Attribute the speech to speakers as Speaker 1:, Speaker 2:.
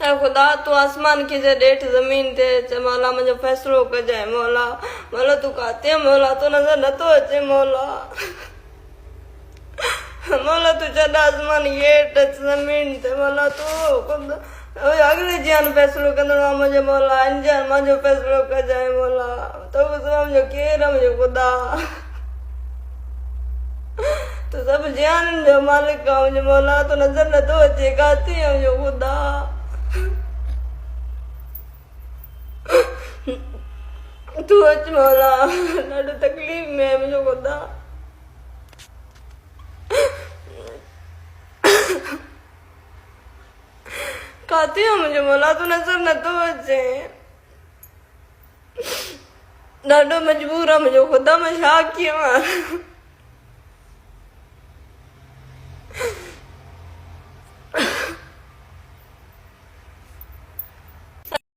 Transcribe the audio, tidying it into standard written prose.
Speaker 1: ऐ खुदा तू आसमान की जे डेठ जमीन ते चे मौला मुझे फैसलो कजाए मौला। मौला तू काते मौला तो नजर न तो अचे मौला। मौला तू चढ़ आसमान गेट जमीन ते मौला तू खुदा अगले जान फैसलो कंदड़ो मुझे मौला अनजान मुझे फैसलो कजाए मौला। तो मुझे केर मुझे खुदा तो सब जान जो मालिक का मुझे मौला तो नजर न तो अचे काते मुझे खुदा। तू अच मौला ॾाढो तकलीफ़ में है मुझे खुदा। काते हो मुझे मौला तू नजर न तो अचे। ॾाढो मजबूर है मुझे खुदा मैं छा कयां।